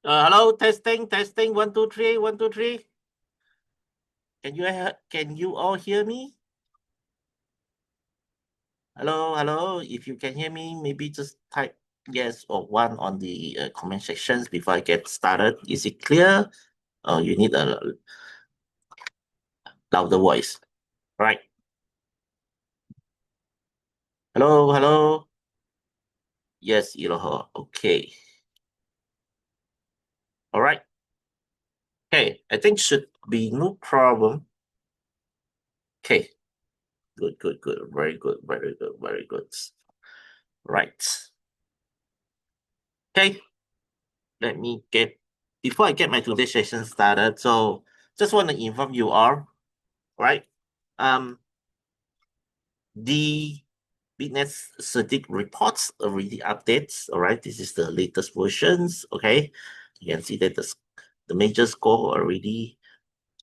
Hello, testing, testing, 1, 2, 3, 1, 2, 3. Can you all hear me? Hello, hello. If you can hear me, maybe just type yes or one on the comment sections before I get started. Is it clear? Or you need a louder voice, right? Hello, hello. Yes, Iroha. Okay. All right. Okay, I think should be no problem. Okay. Good, good, good. Very good, very good, very good. Right. Okay. Let me before I get my today's session started, so just want to inform you all, right? The BitNest static reports already updates, all right? This is the latest versions, okay? You can see that the major score already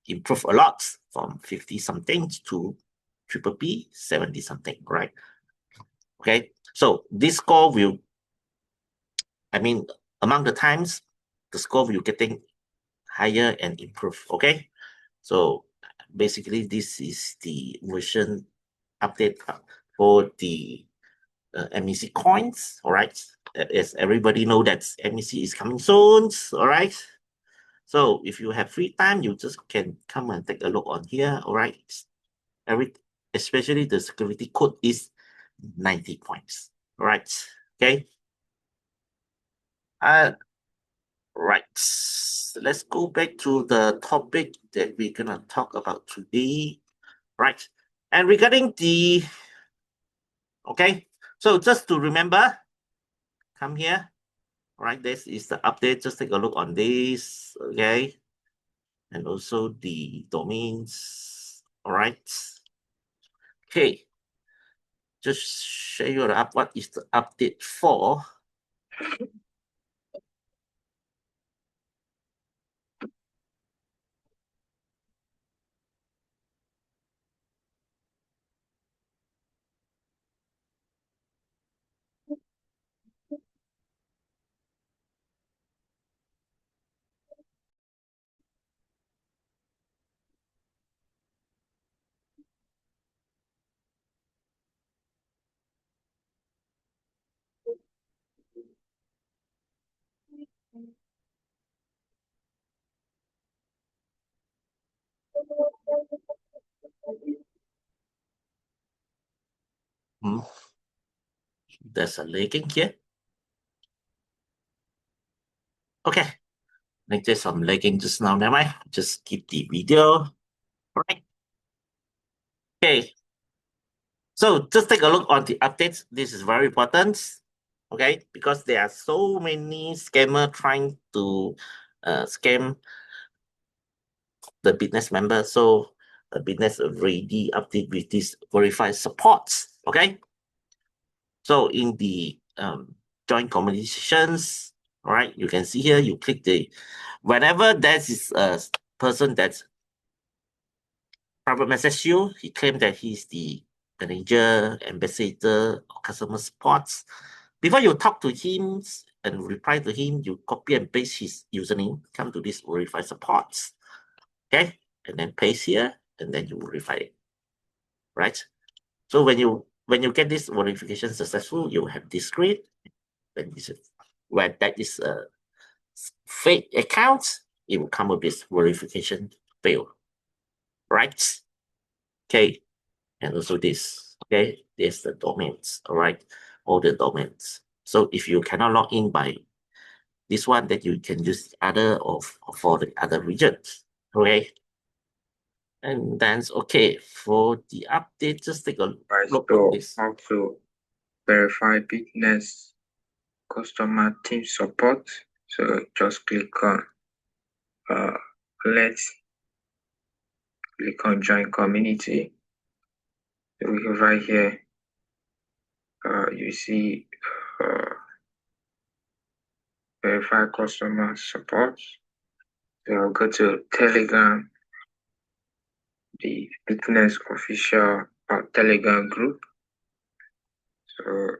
improved a lot from 50 something to triple P 70 something, right? Okay, so this score will, I mean, among the times, the score will getting higher and improve, okay? So basically, this is the version update for the MEC coins, all right? As everybody know that MEC is coming soon, all right? So if you have free time, you just can come and take a look on here, all right? Especially the security code is 90 points, all right? Okay. Right. Let's go back to the topic that we're gonna talk about today, right? And regarding okay, so just to remember, come here, right? This is the update. Just take a look on this, okay? And also the domains, all right? Okay, just show you what is the update for. There's a lagging here. Okay, like there's some lagging just now. Never mind. Just keep the video. All right. Okay. So just take a look on the updates. This is very important. Okay, because there are so many scammers trying to scam the BitNest member. So the BitNest already update with this verified supports. Okay. So in the joint communications, all right, you can see here, you click whenever there is a person that's private message you, he claimed that he's the manager, ambassador, or customer supports. Before you talk to him and reply to him, you copy and paste his username, come to this verify supports, okay? And then paste here, and then you verify it, right? So when you get this verification successful, you have this screen. When that is a fake account, it will come with this verification fail, right? Okay, and also this, okay? There's the domains, all right? All the domains. So if you cannot log in by this one, then you can use other of for the other regions, okay? And then okay, for the update, just take a look at this. How to verify BitNest customer team support. So just click on let's click on join community. So we have right here, you see verify customer support. So I'll go to Telegram, the BitNest official Telegram group. So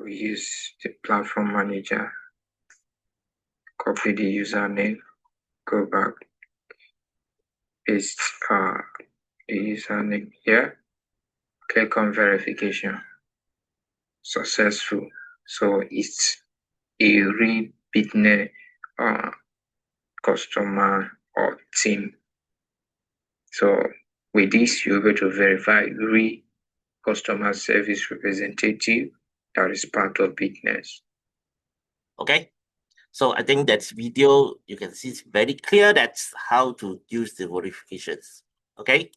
we use the platform manager, copy the username, go back, paste the username here, click on verification, successful. So it's a real BitNest customer or team. So with this, you're able to verify real customer service representative that is part of BitNest. Okay, so I think that video, you can see it's very clear that's how to use the verifications. Okay,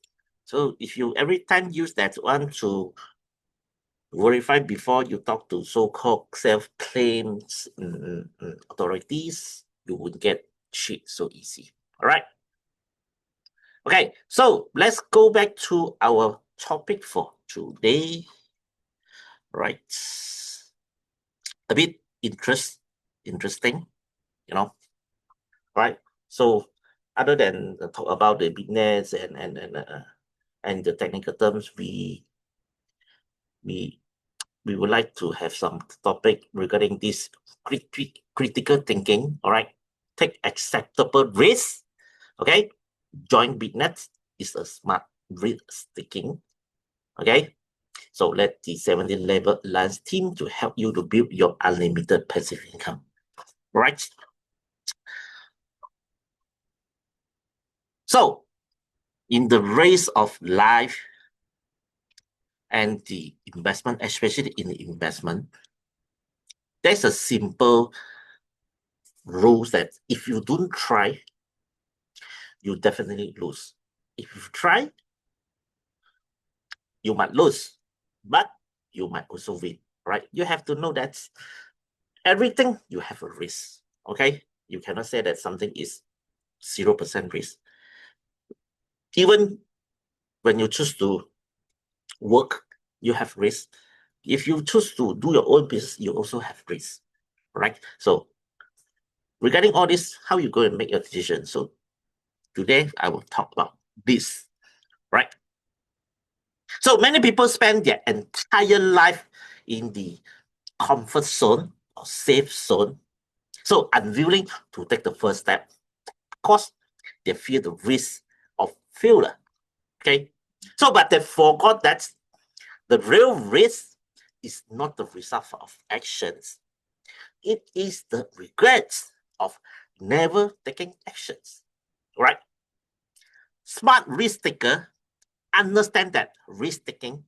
so if you every time use that one to verify before you talk to so-called self-claims authorities, you would get cheat so easy. All right. Okay, so let's go back to our topic for today. Right. A bit interesting, you know. Right. So other than talk about the business and the technical terms, we would like to have some topic regarding this critical thinking. All right, take acceptable risk. Okay, join BitNest is a smart risk taking. Okay, so let the 17 level Lance team to help you to build your unlimited passive income. Right. So in the race of life and the investment, especially in the investment, there's a simple rule that if you don't try, you definitely lose. If you try, you might lose, but you might also win, right? You have to know that everything you have a risk, okay? You cannot say that something is 0% risk. Even when you choose to work, you have risk. If you choose to do your own business, you also have risk, right? So regarding all this, how you go and make your decision? So today I will talk about this, right? So many people spend their entire life in the comfort zone or safe zone, so unwilling to take the first step because they fear the risk of failure. Okay, so but they forgot that the real risk is not the result of actions, it is the regrets of never taking actions, right? Smart risk taker understand that risk taking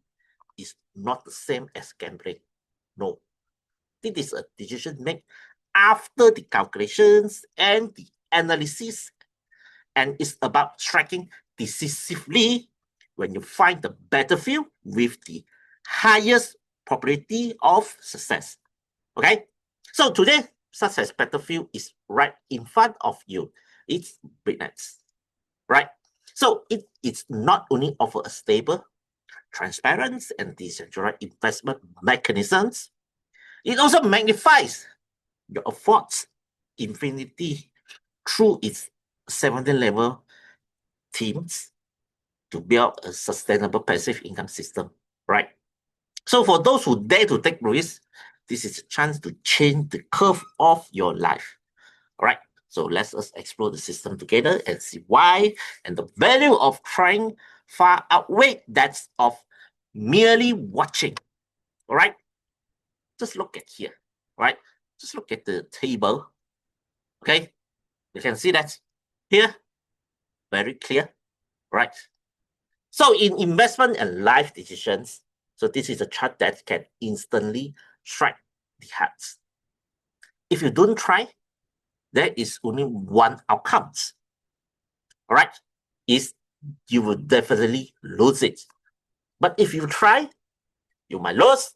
is not the same as gambling. No, it is a decision made after the calculations and the analysis, and it's about striking decisively when you find the battlefield with the highest probability of success. Okay, so today, success battlefield is right in front of you. It's BitNest, right? So it's not only offer a stable, transparent, and decentralized investment mechanisms, it also magnifies your efforts infinity through its 17 level teams to build a sustainable passive income system, right? So for those who dare to take risks, this is a chance to change the curve of your life. All right. So let's us explore the system together and see why and the value of trying far outweigh that of merely watching. All right. Just look at here. All right. Just look at the table. Okay. You can see that here. Very clear. Right. So in investment and life decisions, so this is a chart that can instantly strike the hearts. If you don't try, there is only one outcome. All right, is you will definitely lose it. But if you try, you might lose,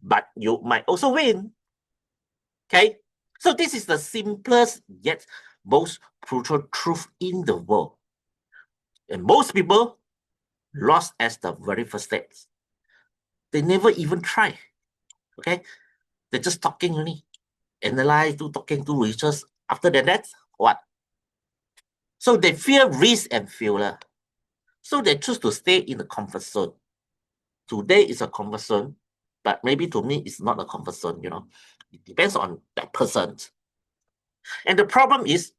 but you might also win. Okay, so this is the simplest yet most brutal truth in the world. And most people lost as the very first steps. They never even try. Okay, they're just talking only, analyze, do talking, do research. After that, what? So they fear risk and failure. So they choose to stay in the comfort zone. Today is a comfort zone, but maybe to me it's not a comfort zone. It depends on that person. And the problem is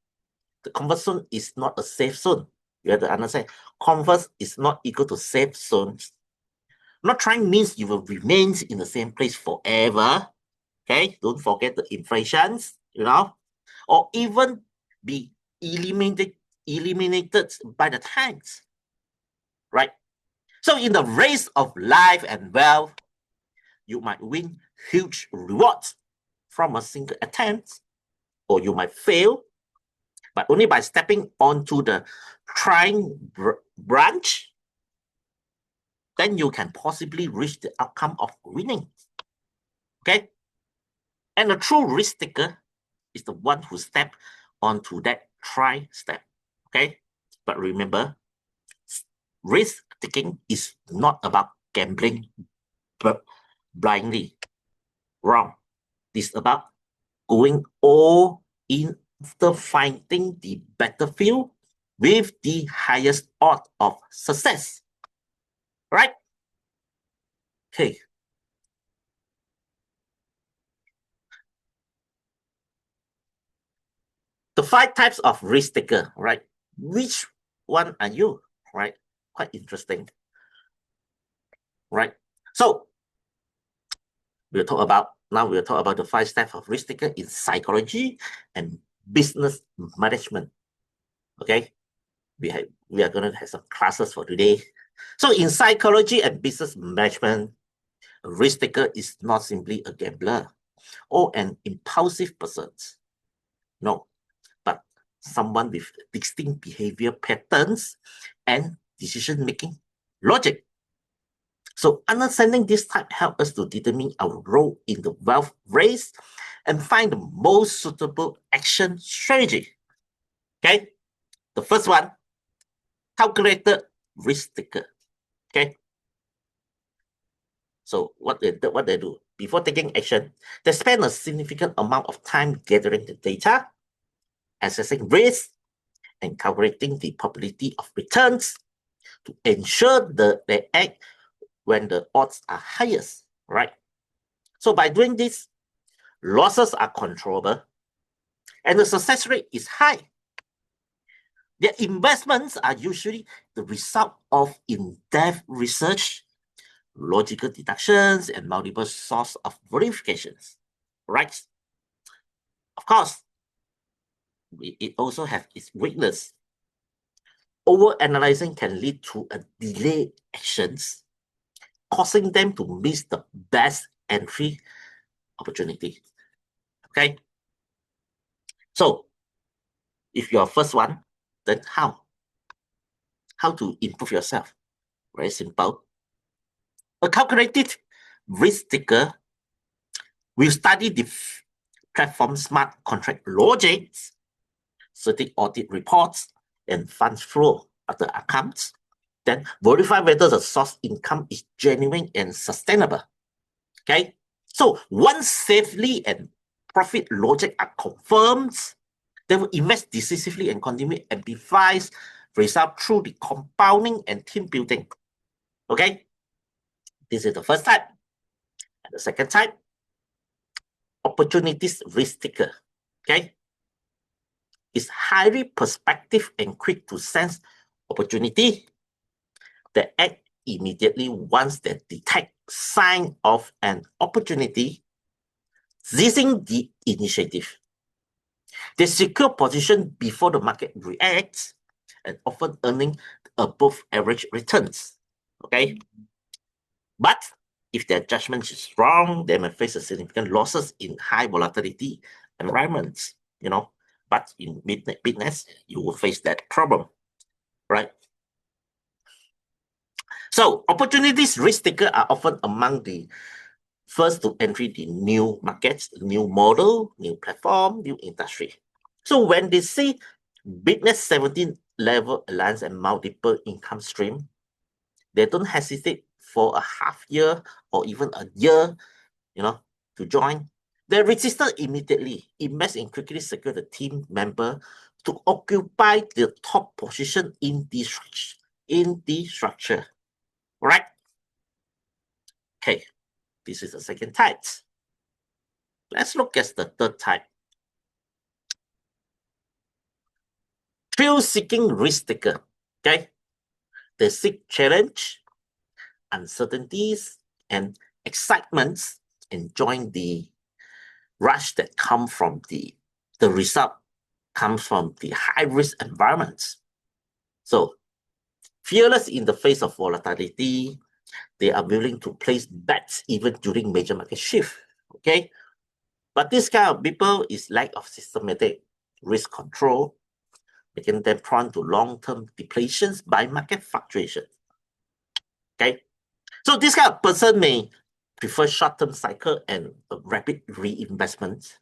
the comfort zone is not a safe zone. You have to understand, comfort is not equal to safe zones. Not trying means you will remain in the same place forever. Okay, don't forget the inflations, or even be eliminated by the times, right? So in the race of life and wealth, you might win huge rewards from a single attempt, or you might fail, but only by stepping onto the trying branch, then you can possibly reach the outcome of winning. Okay? And a true risk taker is the one who steps onto that try step. Okay? But remember, risk taking is not about gambling blindly. Wrong. It's about going all in after finding the battlefield with the highest odds of success. Right? Okay. The 5 types of risk taker, right? Which one are you? Right? Quite interesting. Right? So we'll talk about the 5 steps of risk taker in psychology and business management. Okay? We are going to have some classes for today. So in psychology and business management, a risk taker is not simply a gambler or an impulsive person. No, but someone with distinct behavior patterns and decision-making logic. So understanding this type helps us to determine our role in the wealth race and find the most suitable action strategy. Okay, the first one, calculated risk taker. Okay, so what they do before taking action, they spend a significant amount of time gathering the data, assessing risk, and calculating the probability of returns to ensure that they act when the odds are highest, right? So by doing this, losses are controllable and the success rate is high. Their investments are usually the result of in-depth research, logical deductions, and multiple sources of verifications, right? Of course, it also has its weakness. Over-analyzing can lead to a delayed actions, causing them to miss the best entry opportunity. Okay? So, if you're first one, then how? How to improve yourself? Very simple. A calculated risk taker will study the platform smart contract logics, certain audit reports, and funds flow of the accounts. Then verify whether the source income is genuine and sustainable. Okay, so once safely and profit logic are confirmed, they will invest decisively and continue to amplify result through the compounding and team building. Okay, this is the first type. And the second type, opportunities risk taker. Okay, is highly perspective and quick to sense opportunity. They act immediately once they detect sign of an opportunity, seizing the initiative. They secure position before the market reacts and often earning above average returns. Okay, but if their judgment is wrong, they may face significant losses in high volatility environments. But in BitNest, you will face that problem, right? So opportunities risk taker are often among the first to enter the new markets, new model, new platform, new industry. So when they see BitNest 17 level alliance and multiple income stream. They don't hesitate for a half year or even a year, to join. They register immediately, invest and quickly secure the team member to occupy the top position in the structure. Right? Okay, this is the second type. Let's look at the third type. Thrill-seeking risk taker. Okay, they seek challenge, uncertainties, and excitements, and join the rush that come from the result comes from the high-risk environments. So, fearless in the face of volatility, they are willing to place bets even during major market shift. Okay, but this kind of people is lack of systematic risk control, making them prone to long-term depletions by market fluctuations. Okay, so this kind of person may prefer short-term cycle and rapid reinvestment,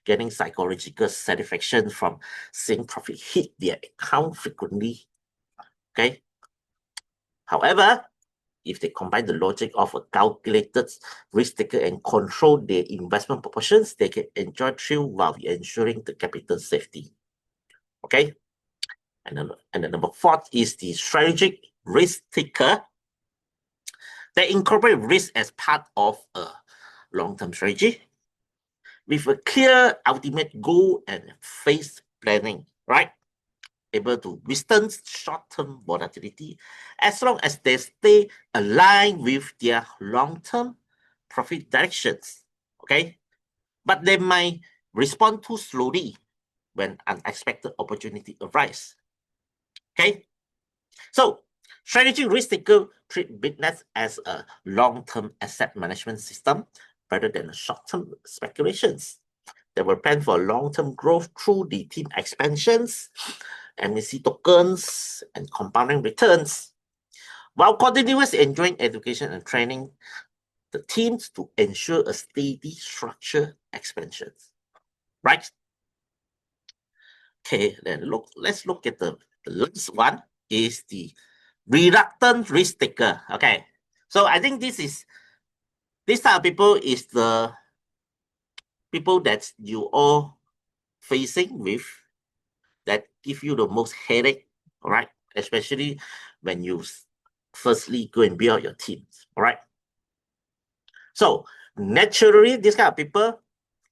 getting psychological satisfaction from seeing profit hit their account frequently. Okay, however, if they combine the logic of a calculated risk taker and control their investment proportions, they can enjoy thrill while ensuring the capital safety. Okay, and the number 4 is the strategic risk taker. They incorporate risk as part of a long-term strategy with a clear ultimate goal and phase planning, right? Able to withstand short-term volatility as long as they stay aligned with their long-term profit directions, okay? But they might respond too slowly when unexpected opportunity arise, okay? So, strategy risk taker treat BitNest as a long-term asset management system rather than short-term speculations. They will plan for long-term growth through the team expansions, MAC tokens, and compounding returns, while continuously enjoying education and training the teams to ensure a steady structure expansion. Right? Okay, then let's look at the last one is the reluctant risk taker. Okay, so I think this type of people is the people that you all facing with that give you the most headache, all right? Especially when you firstly go and build your teams, all right? So naturally, this kind of people,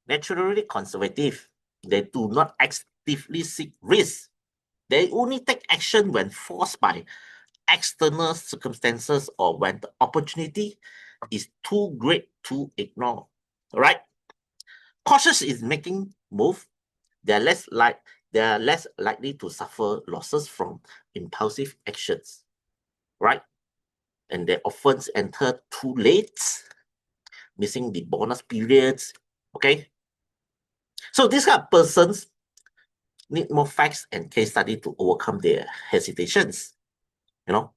naturally conservative. They do not actively seek risk. They only take action when forced by external circumstances or when the opportunity is too great to ignore, all right? Cautious in making move, they're less likely to suffer losses from impulsive actions, right? And they often enter too late, missing the bonus periods, okay? So these kind of persons need more facts and case study to overcome their hesitations, you know?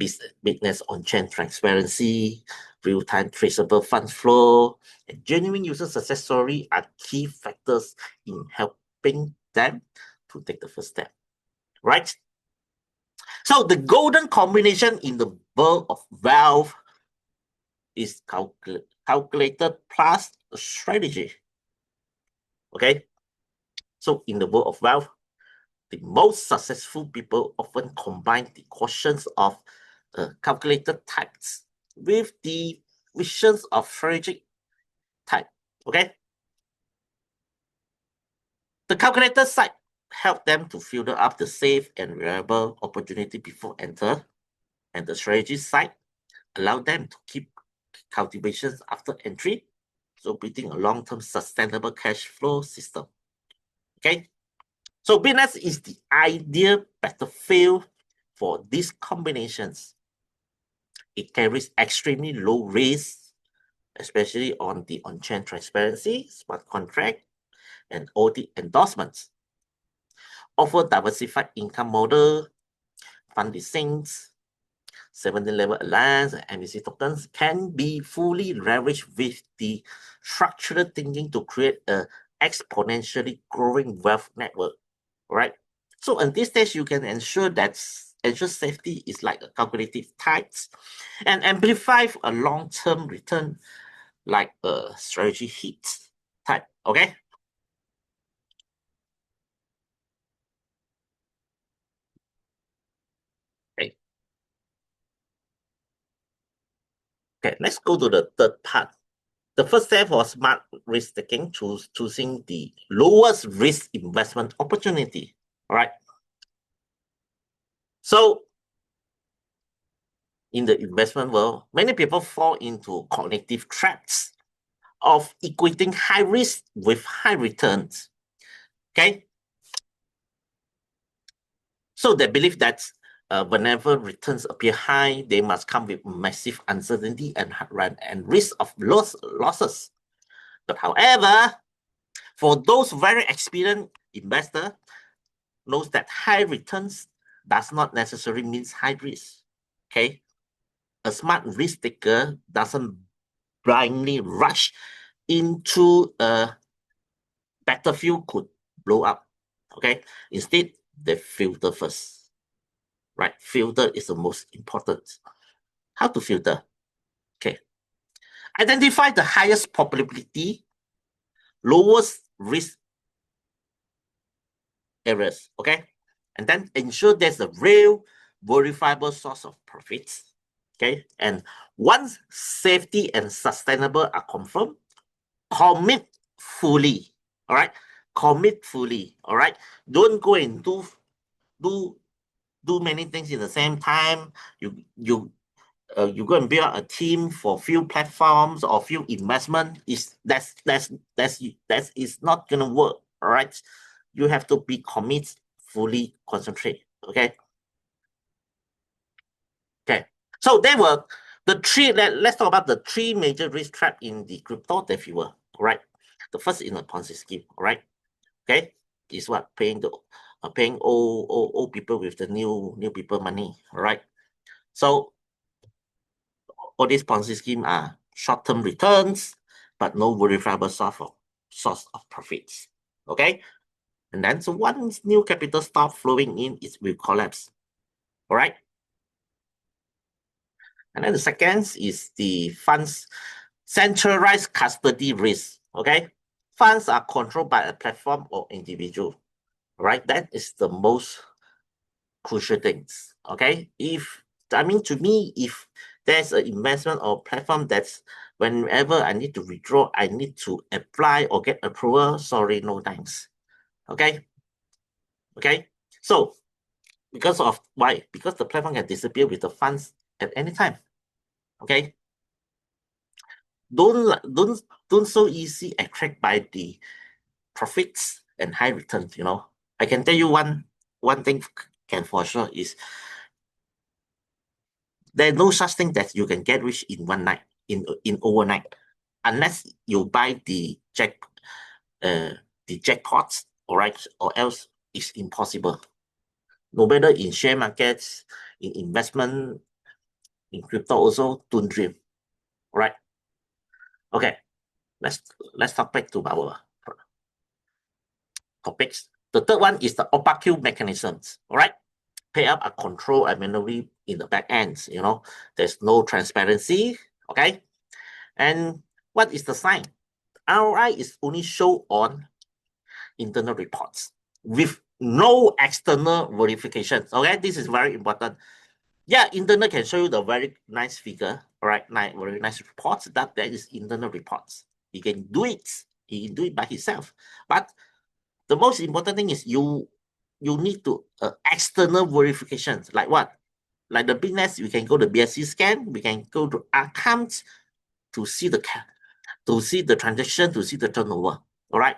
BitNest on-chain transparency, real-time traceable funds flow, and genuine user success story are key factors in helping them to take the first step, right? So the golden combination in the world of wealth is calculated plus strategy. Okay, so in the world of wealth, the most successful people often combine the quotients of calculated types with the visions of strategic type. Okay, the calculated side help them to filter up the safe and reliable opportunity before enter, and the strategy side allow them to keep cultivations after entry, so building a long-term sustainable cash flow system. Okay, so BitNest is the ideal battlefield for these combinations. It carries extremely low risk, especially on the on-chain transparency, smart contract, and audit endorsements. Offer diversified income model, fund listings, 17-level alliance, and MAC tokens can be fully leveraged with the structural thinking to create a exponentially growing wealth network, right? So at this stage, you can ensure safety is like a calculative type and amplify a long-term return like a strategy hit type. Okay. Okay. Okay. Let's go to the third part. The first step was smart risk taking, choosing the lowest risk investment opportunity. All right. So in the investment world, many people fall into cognitive traps of equating high risk with high returns. Okay. So they believe that whenever returns appear high, they must come with massive uncertainty and risk of losses. But however, for those very experienced investors, knows that high returns does not necessarily mean high risk. Okay, a smart risk taker doesn't blindly rush into a battlefield could blow up. Okay, instead they filter first. Right, filter is the most important. How to filter? Okay, identify the highest probability, lowest risk areas. Okay, and then ensure there's a real verifiable source of profits. Okay, and once safety and sustainable are confirmed, commit fully. All right, commit fully. All right, don't go and do do many things in the same time. You go and build a team for few platforms or few investment. That is not gonna work. All right, you have to be committed, fully concentrate. Okay. Okay. So there were the three. Let's talk about the three major risk trap in the crypto that you were. All right. The first is a Ponzi scheme. All right. Okay. Is what paying old people with the new people money. All right. So all these Ponzi scheme are short-term returns, but no verifiable source of profits. Okay. And then so once new capital start flowing in, it will collapse. All right. And then the second is the funds centralized custody risk. Okay. Funds are controlled by a platform or individual. Right. That is the most crucial things. Okay. To me, if there's an investment or platform that's whenever I need to withdraw, I need to apply or get approval. Sorry, no thanks. Okay. Okay. So because of why? Because the platform can disappear with the funds at any time. Okay. Don't so easy attract by the profits and high returns. I can tell you one thing can for sure is there's no such thing that you can get rich in one night, in overnight, unless you buy the jackpots, all right, or else it's impossible. No matter in share markets, in investment, in crypto also, don't dream. All right. Okay. Let's talk back to our topics. The third one is the opaque mechanisms. All right. Payout are controlled and manually in the back ends. There's no transparency. Okay. And what is the sign? ROI is only shown on internal reports with no external verifications. Okay, this is very important. Yeah, internal can show you the very nice figure, all right, very nice reports. That is internal reports. He can do it. He can do it by himself. But the most important thing is you need to external verifications. Like what? Like the BitNest, we can go to BSC scan. We can go to accounts to see the transaction, to see the turnover. All right.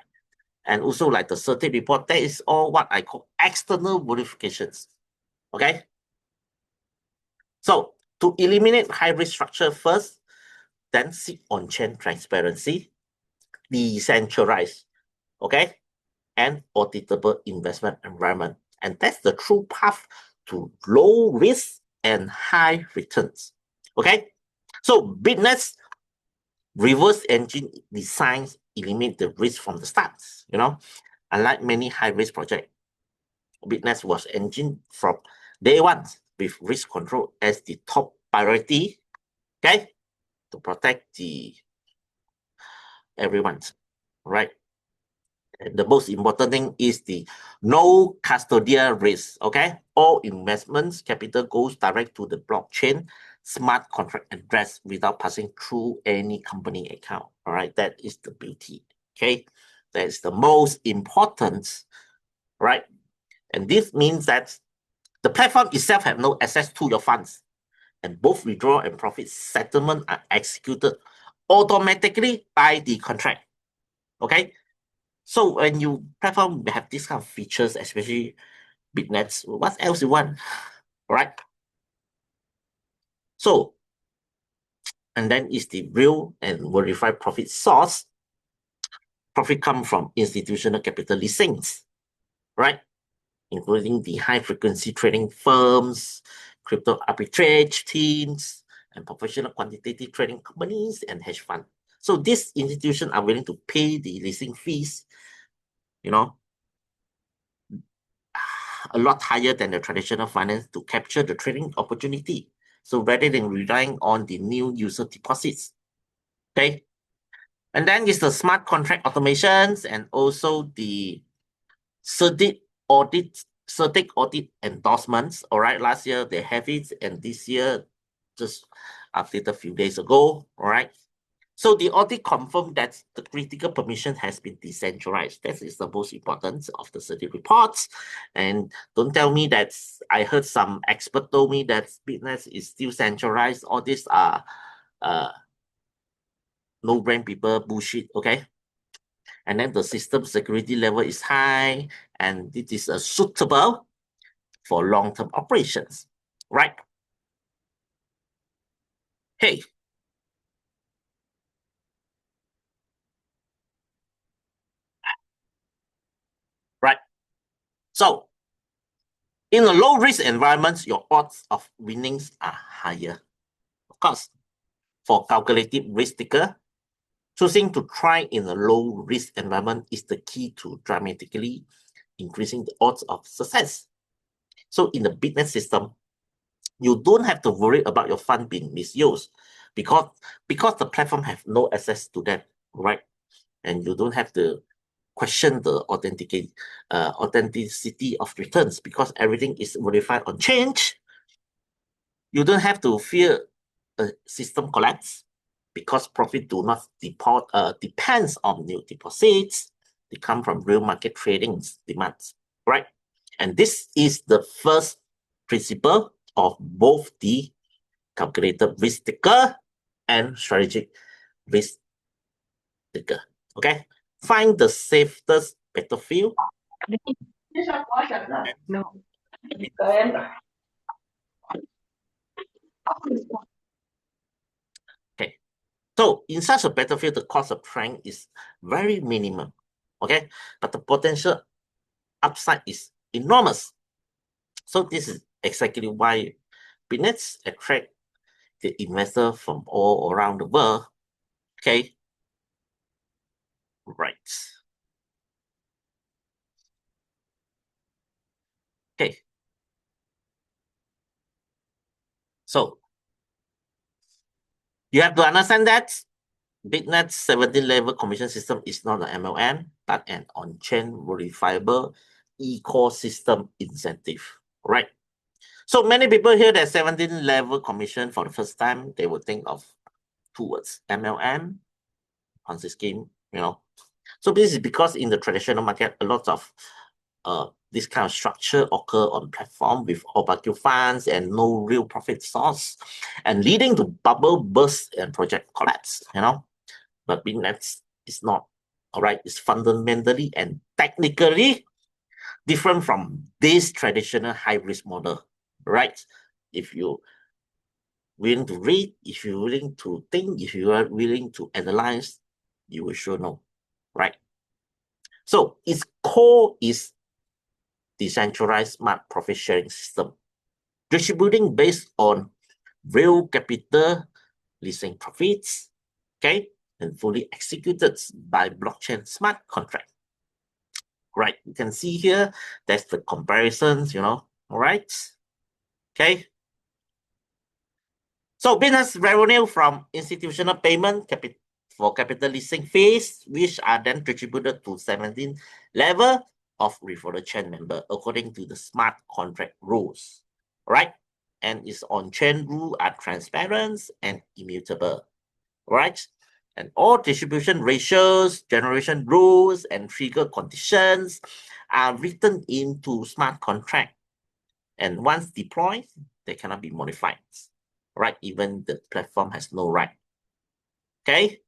And also like the certain report, that is all what I call external verifications. Okay. So to eliminate high risk structure first, then seek on-chain transparency, decentralized, okay, and auditable investment environment. And that's the true path to low risk and high returns. Okay. So BitNest reverse engine designs eliminate the risk from the start. Unlike many high risk projects, BitNest was engineered from day one with risk control as the top priority, okay, to protect everyone, right? And the most important thing is the no custodial risk, okay? All investments capital goes direct to the blockchain smart contract address without passing through any company account, all right? That is the beauty, okay? That is the most important, right? And this means that the platform itself have no access to your funds, and both withdrawal and profit settlement are executed automatically by the contract, okay? So when you platform have this kind of features, especially BitNets, what else you want, right? So, and then is the real and verified profit source. Profit come from institutional capital leasings, right? Including the high frequency trading firms, crypto arbitrage teams, and professional quantitative trading companies and hedge funds. So these institutions are willing to pay the leasing fees, you know, a lot higher than the traditional finance to capture the trading opportunity. So rather than relying on the new user deposits, okay? And then is the smart contract automations and also the certificate audit endorsements. All right, last year they have it, and this year just updated a few days ago. All right. So the audit confirmed that the critical permission has been decentralized. That is the most important of the study reports. And don't tell me that I heard some expert told me that BitNest is still centralized. All these are no-brain people bullshit, okay? And then the system security level is high, and it is suitable for long-term operations, right? Hey, right. So in a low-risk environment, your odds of winnings are higher. Of course, for calculated risk taker, choosing to try in a low-risk environment is the key to dramatically increasing the odds of success. So in the BitNet system, you don't have to worry about your fund being misused because the platform have no access to that, right? And you don't have to question the authenticity of returns because everything is verified on change. You don't have to fear a system collapse because profit do not depends on new deposits. They come from real market trading demands, right? And this is the first principle of both the calculated risk taker and strategic risk taker. Okay, find the safest battlefield. No. Okay, so in such a battlefield, the cost of trying is very minimum. Okay, but the potential upside is enormous. So this is exactly why BitNets attract the investor from all around the world. Okay, right. Okay, so you have to understand that BitNet's 17-level commission system is not an MLM, but an on-chain verifiable ecosystem incentive, right? So many people hear that 17-level commission for the first time, they will think of two words, MLM, Ponzi scheme, you know. So this is because in the traditional market, a lot of this kind of structure occur on platform with opaque funds and no real profit source, and leading to bubble burst and project collapse, you know. But BitNet is not, all right? It's fundamentally and technically different from this traditional high-risk model, right? If you're willing to read, if you're willing to think, if you are willing to analyze, you will sure know, right? So its core is decentralized smart profit sharing system, distributing based on real capital leasing profits, okay, and fully executed by blockchain smart contract. Right, you can see here, that's the comparisons, all right? Okay. So business revenue from institutional payment for capital leasing fees, which are then distributed to 17 level of referral chain member according to the smart contract rules, right? And its on-chain rule are transparent and immutable, right? And all distribution ratios, generation rules, and trigger conditions are written into smart contract. And once deployed, they cannot be modified, right? Even the platform has no right. Okay.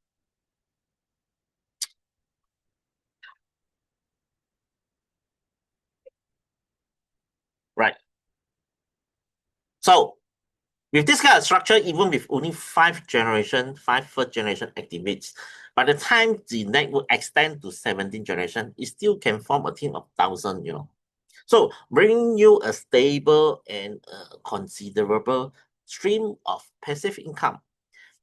Right. So with this kind of structure, even with only five first generation activates, by the time the network extend to 17 generation, it still can form a team of 1,000, So bringing you a stable and considerable stream of passive income,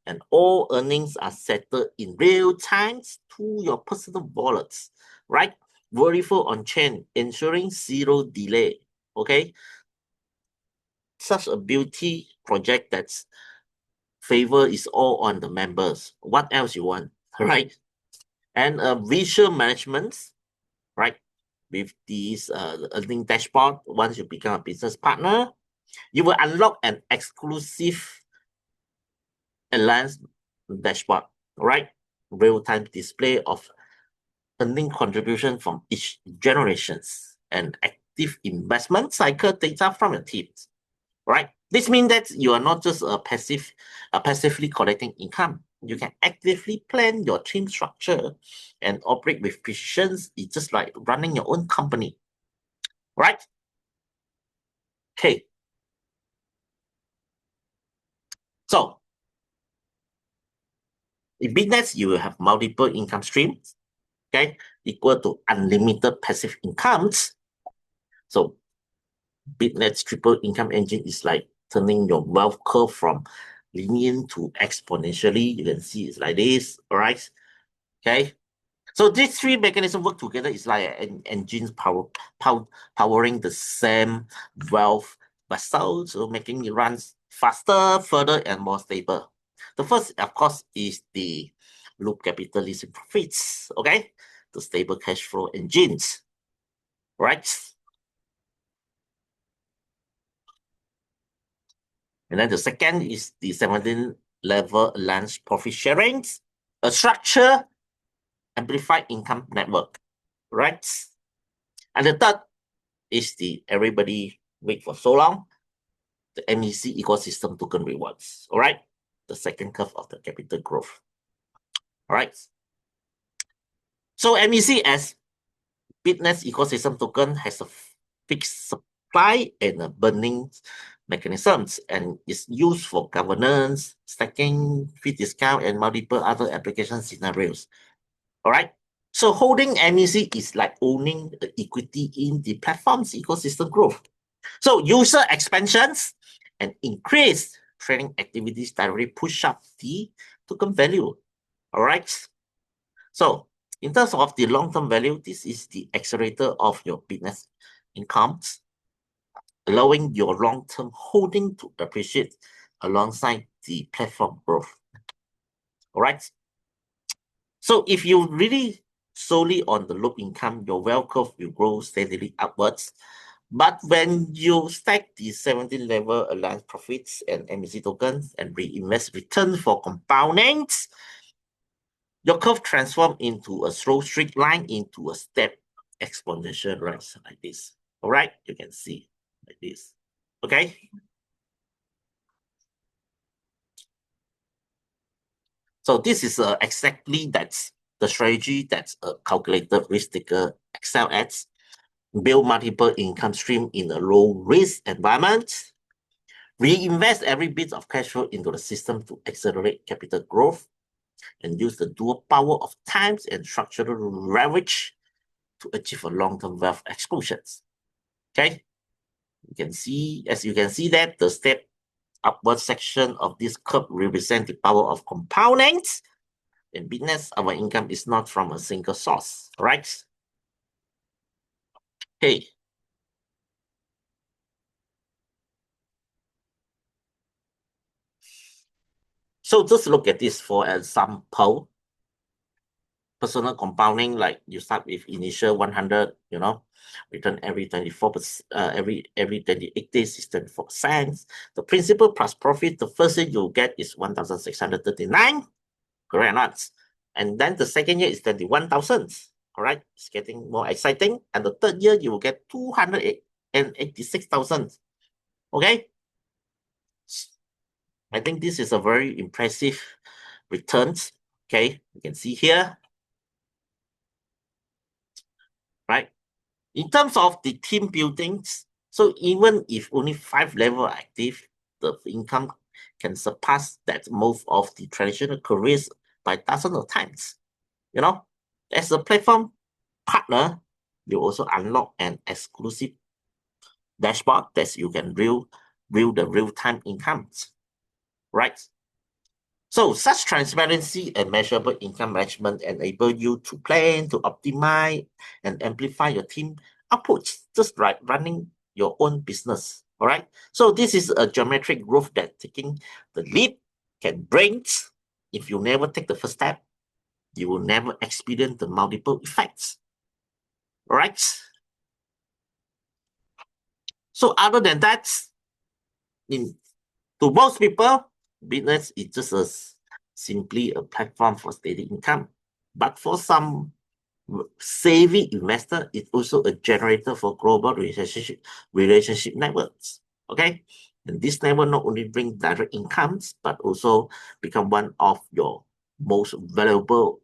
and all earnings are settled in real time to your personal wallets, right? Verify on chain, ensuring zero delay. Okay, such a beauty project that's favor is all on the members. What else you want, right? And visual management, right? With these earning dashboard, once you become a business partner, you will unlock an exclusive alliance dashboard, right? Real-time display of earning contribution from each generations and active investment cycle data from your teams, right? This means that you are not just passively collecting income. You can actively plan your team structure and operate with precision. It's just like running your own company, right? Okay. So in BitNest, you will have multiple income streams, okay, equal to unlimited passive incomes. So BitNet's triple income engine is like turning your wealth curve from linear to exponentially. You can see it's like this, all right? Okay. So these three mechanisms work together. It's like an engine powering the same wealth vessel, so making it run faster, further, and more stable. The first, of course, is the loop capital leasing profits, okay? The stable cash flow engines, right? And then the second is the 17 level alliance profit sharing, a structure amplified income network, right? And the third is the everybody wait for so long, the MEC ecosystem token rewards, all right? The second curve of the capital growth, all right? So MEC as BitNest ecosystem token has a fixed supply and a burning mechanisms and is used for governance, stacking, fee discount, and multiple other application scenarios. All right. So holding MEC is like owning the equity in the platform's ecosystem growth. So user expansions and increased trading activities directly push up the token value. All right. So in terms of the long-term value, this is the accelerator of your business incomes, allowing your long-term holding to appreciate alongside the platform growth. All right. So if you really solely on the loop income, your wealth curve will grow steadily upwards. But when you stack the 17 level alliance profits and MEC tokens and reinvest return for compounding, your curve transform into a slow straight line into a step exponential rise like this. All right, you can see like this. Okay. So this is exactly that's the strategy that's a calculated risk taker excel at. Build multiple income stream in a low risk environment. Reinvest every bit of cash flow into the system to accelerate capital growth and use the dual power of times and structural leverage to achieve a long-term wealth explosions. Okay, you can see, as you can see that the step upward section of this curve represents the power of compounding. In business, our income is not from a single source, right? Okay. So just look at this for example. Personal compounding, like you start with initial 100, return every 24%, every 28 days is 24%. The principal plus profit, the first year you get is 1,639, correct or not? And then the second year is 21,000. All right, it's getting more exciting. And the third year you will get 286,000. Okay, I think this is a very impressive returns. Okay, you can see here, right? In terms of the team buildings, so even if only 5 level are active, the income can surpass that most of the traditional careers by dozens of times. As a platform partner, you also unlock an exclusive dashboard that you can view the real-time incomes, right? So such transparency and measurable income management enable you to plan, to optimize, and amplify your team outputs, just like running your own business. All right. So this is a geometric growth that taking the leap can bring. If you never take the first step, you will never experience the multiple effects. All right. So other than that, to most people, business is just simply a platform for steady income. But for some savvy investor, it's also a generator for global relationship networks. Okay, and this network not only bring direct incomes, but also become one of your most valuable,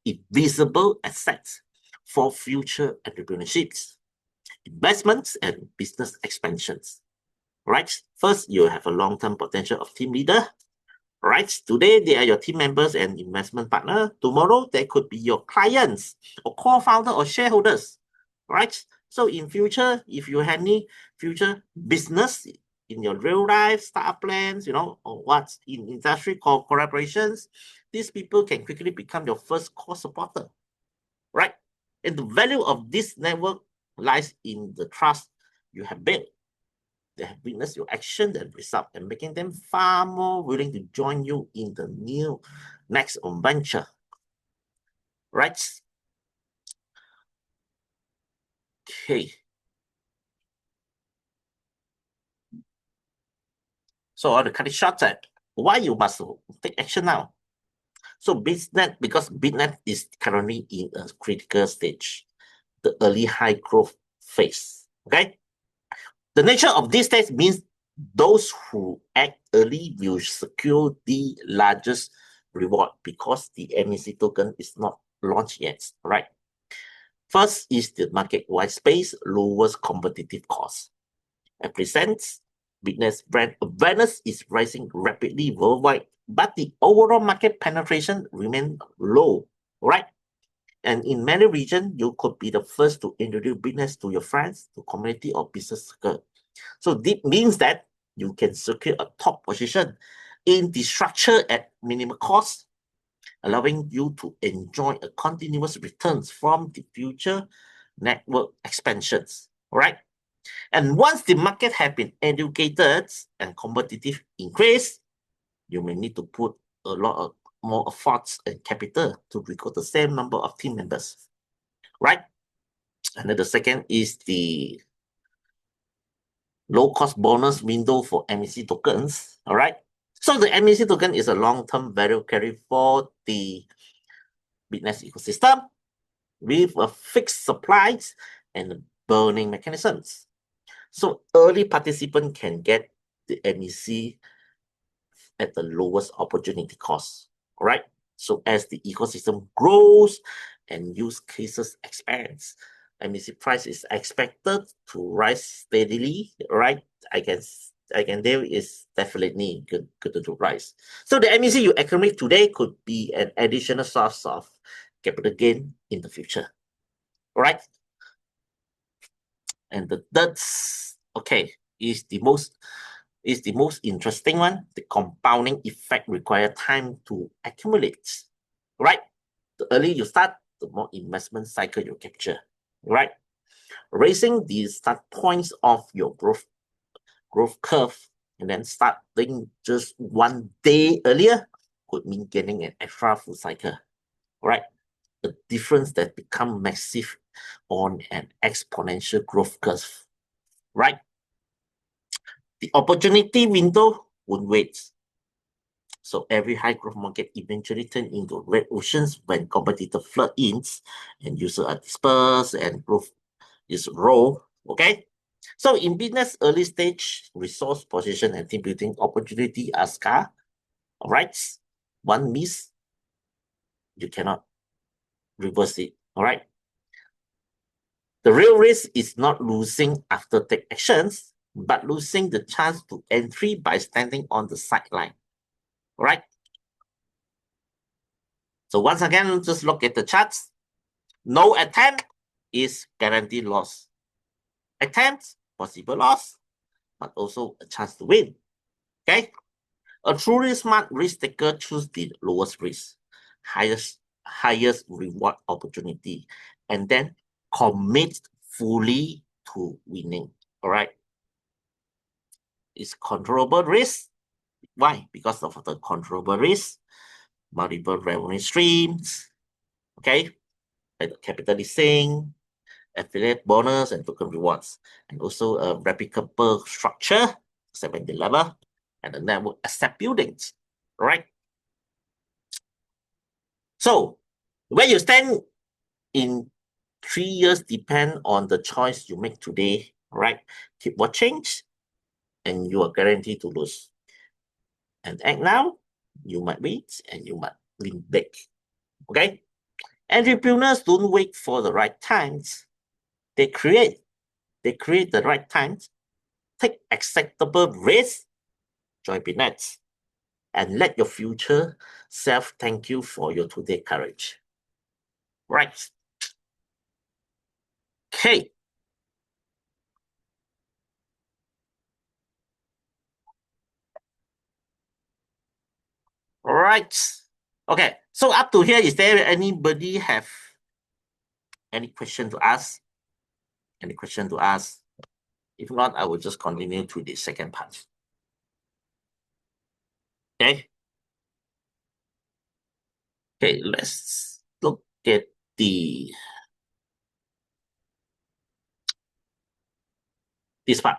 invisible assets for future entrepreneurships, investments, and business expansions. Right? First, you have a long-term potential of team leader. Right? Today, they are your team members and investment partner. Tomorrow, they could be your clients or co-founder or shareholders. Right? So in future, if you have any future business in your real life, startup plans, or what's in industry collaborations, these people can quickly become your first core supporter. Right? And the value of this network lies in the trust you have built. They have witnessed your action and result, and making them far more willing to join you in the new next venture. Right? Okay. So on the cut it short, why you must take action now? So because BitNet is currently in a critical stage, the early high growth phase. Okay. The nature of this stage means those who act early will secure the largest reward because the MEC token is not launched yet, right? First is the market-wide space, lowest competitive cost. At present, BitNest brand awareness is rising rapidly worldwide, but the overall market penetration remains low, right? And in many regions, you could be the first to introduce BitNest to your friends, to community or business circle. So this means that you can secure a top position in the structure at minimal cost, allowing you to enjoy a continuous returns from the future network expansions. All right. And once the market has been educated and competitive increase, you may need to put a lot of more efforts and capital to recruit the same number of team members. Right. And then the second is the low cost bonus window for MEC tokens. All right. So the MEC token is a long-term value carry for the BitNest ecosystem with a fixed supplies and burning mechanisms. So early participant can get the MEC at the lowest opportunity cost. All right. So as the ecosystem grows and use cases expands, MEC price is expected to rise steadily. Right. I can tell is definitely good to rise. So the MEC you accumulate today could be an additional source of capital gain in the future. All right. And the third, okay, is the most interesting one. The compounding effect require time to accumulate. Right? The earlier you start, the more investment cycle you capture. Right? raising the start points of your growth curve and then starting just 1 day earlier could mean getting an extra full cycle, right? The difference that become massive on an exponential growth curve, right? The opportunity window won't wait. So every high growth market eventually turns into red oceans when competitor flood in and users are dispersed and growth is low. Okay. So in business early stage, resource position and team building opportunity are scarce. All right. One miss, you cannot reverse it. All right. The real risk is not losing after take actions, but losing the chance to entry by standing on the sideline. All right. So once again, just look at the charts. No attempt is guaranteed loss. Attempts, possible loss, but also a chance to win. Okay. A truly smart risk taker chooses the lowest risk, highest reward opportunity, and then commit fully to winning. All right. It's controllable risk. Why? Because of the controllable risk, multiple revenue streams, okay, like capital leasing, affiliate bonus, and token rewards, and also a replicable structure, 70 level, and the network asset buildings, right? So where you stand in 3 years depend on the choice you make today, right? Keep watching, and you are guaranteed to lose. And act now, you might win, and you might win big. Okay? Entrepreneurs don't wait for the right times. They create the right times, take acceptable risks, join BitNest, and let your future self thank you for your today courage. Right. Okay. All right. Okay. So up to here, is there anybody have any question to ask? Any question to ask? If not, I will just continue to the second part. Okay. Okay, let's look at this part.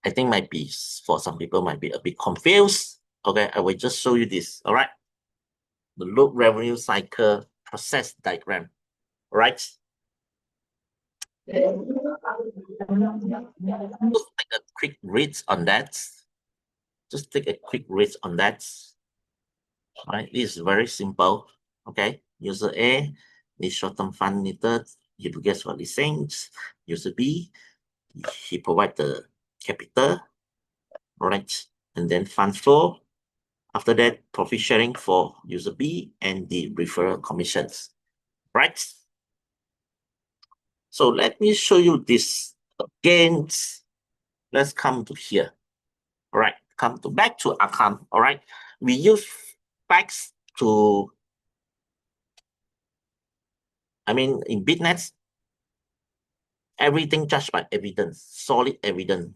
I think might be, for some people, might be a bit confused. Okay, I will just show you this. All right. The loop revenue cycle process diagram. All right. Just take a quick read on that. Just take a quick read on that. All right. This is very simple. Okay. User A needs short-term fund needed. He gets for leasing. User B, he provides the capital. All right. And then fund flow. After that, profit sharing for user B and the referral commissions, right? So let me show you this again. Let's come to here. All right, come to back to account. All right, we use facts to, in BitNest, everything judged by evidence, solid evidence,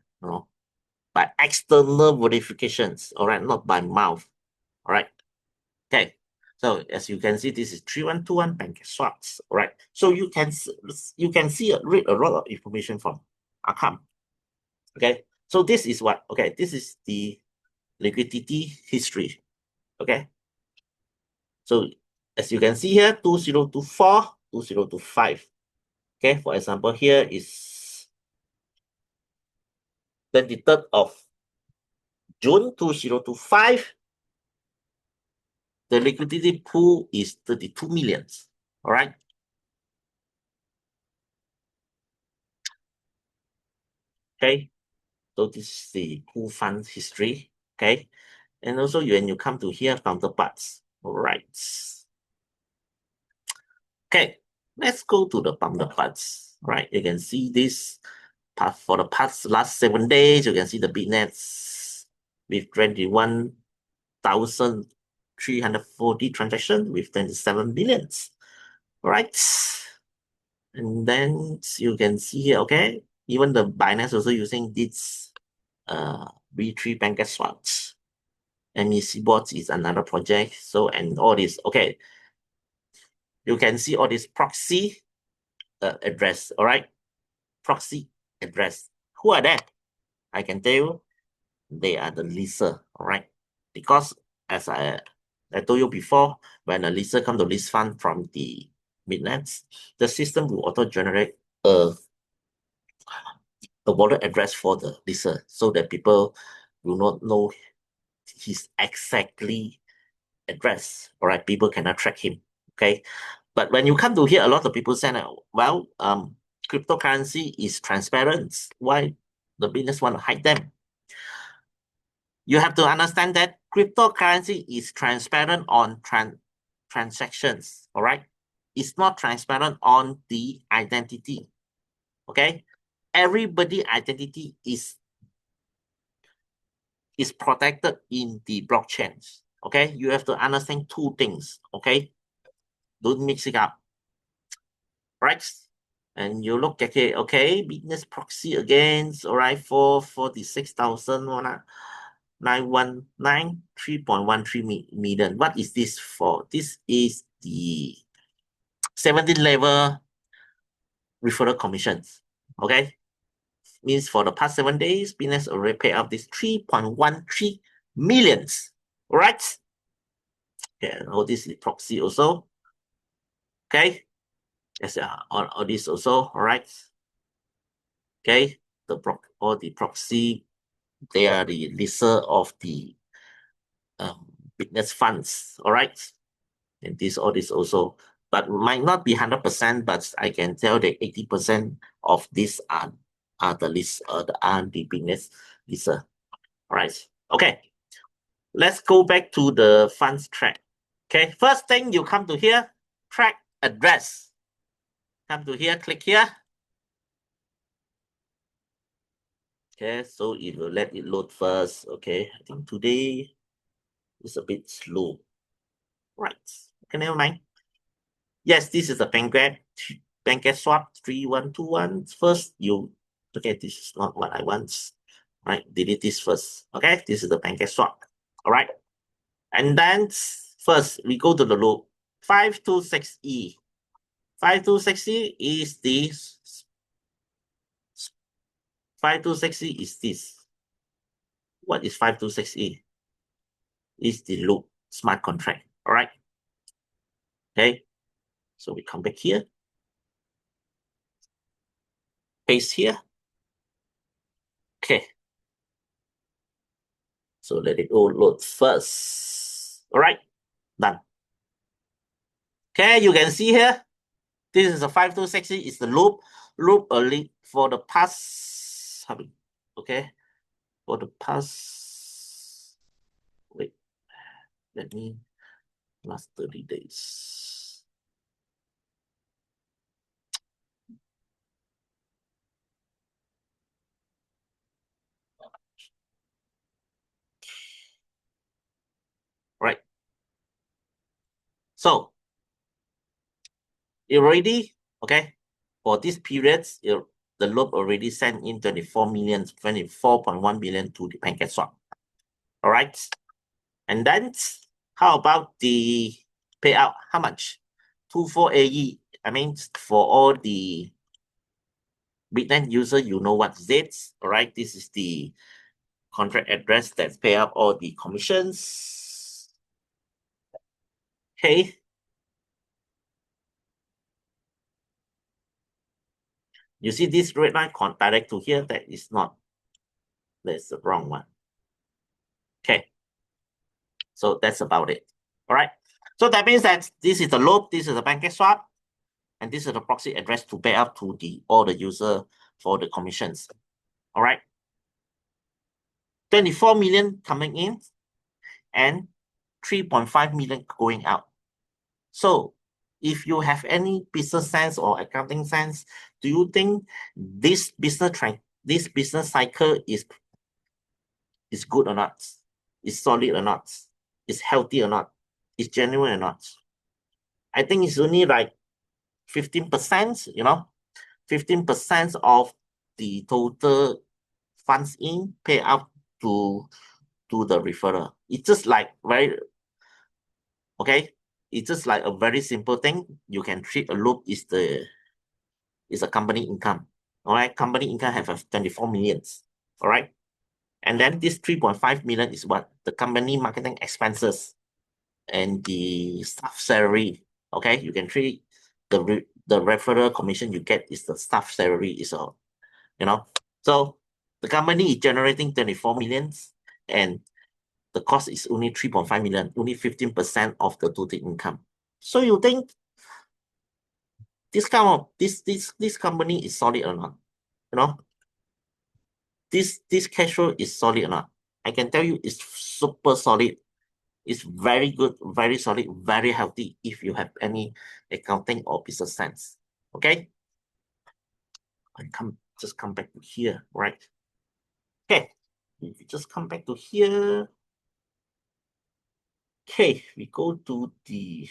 by external verifications. All right, not by mouth. All right, okay. So as you can see, this is 3121 bank swaps, right? So you can read a lot of information from account. Okay, so this is what? Okay, this is the liquidity history. Okay, so as you can see here, 2024, 2025. Okay, for example, here is 23rd of June 2025. The liquidity pool is 32 million. All right. Okay, so this is the pool fund history. Okay, and also when you come to here, counterparts. All right. Okay, let's go to the counterparts. Right, you can see this for the past last 7 days. You can see the BitNest with 21,340 transactions with 27 billions. All right. And then you can see here, okay, even the BitNest also using this B3 pancake swaps. MEC bots is another project. So, and all this, okay. You can see all this proxy address, all right? Proxy address. Who are they? I can tell you, they are the leaser, all right? Because as I told you before, when a leaser come to list fund from the BitNest, the system will auto-generate a wallet address for the leaser so that people will not know his exactly address. All right, people cannot track him. Okay, but when you come to here, a lot of people say, well, cryptocurrency is transparent. Why the business want to hide them? You have to understand that cryptocurrency is transparent on transactions. All right, it's not transparent on the identity. Okay, everybody identity is protected in the blockchains. Okay, you have to understand two things. Okay, don't mix it up, right? And you look at it, okay, business proxy against, all right, for 46,919, 3.13 million. What is this for? This is the 17 level referral commissions. Okay, means for the past 7 days, business already paid out this 3.13 millions. All right. Okay, all this is proxy also. Okay, yes, all this also. All right. Okay, all the proxy, they are the lister of the business funds. All right, and all this also, but might not be 100%, but I can tell that 80% of these are the list, the business lister. All right. Okay, let's go back to the funds track. Okay, first thing you come to here, track address. Come to here, click here. Okay, so it will let it load first. Okay, I think today is a bit slow. Right. Okay, never mind. Yes, this is the pancake swap 3121. First, okay, this is not what I want. Right, delete this first. Okay, this is the pancake swap. All right. And then first we go to the loop 526E. 526E is this. 526E is this. What is 526E? Is the loop smart contract. All right. Okay. So we come back here. Paste here. Okay. So let it all load first. All right. Done. Okay, you can see here. This is a 5260. It's the loop early for the past. Okay. For the past. Wait. Let me last 30 days. Right. So it already, okay, for this period, the loop already sent in 24.1 billion to the pancake swap. All right. And then how about the payout? How much? 24 AE. I mean, for all the BitNest user, you know what is it. All right. This is the contract address that pay up all the commissions. Okay. You see this red line direct to here, that is not, that's the wrong one. Okay. So that's about it. All right. So that means that this is the loop, this is the pancake swap, and this is the proxy address to pay up to all the user for the commissions. All right. 24 million coming in and 3.5 million going out. So if you have any business sense or accounting sense, do you think this business cycle is good or not? Is solid or not? Is healthy or not? Is genuine or not? I think it's only like 15%, 15% of the total funds in pay out to the referrer. It's just like it's just like a very simple thing. You can treat a loop is a company income. All right, company income have 24 millions. All right, and then this 3.5 million is what the company marketing expenses and the staff salary. Okay, you can treat the referral commission you get is the staff salary is all. So the company is generating 24 millions and the cost is only 3.5 million, only 15% of the total income. So you think this kind of this company is solid or not? This cash flow is solid or not? I can tell you it's super solid. It's very good, very solid, very healthy if you have any accounting or business sense. Okay? And just come back to here, right? Okay. If you just come back to here. Okay, we go to the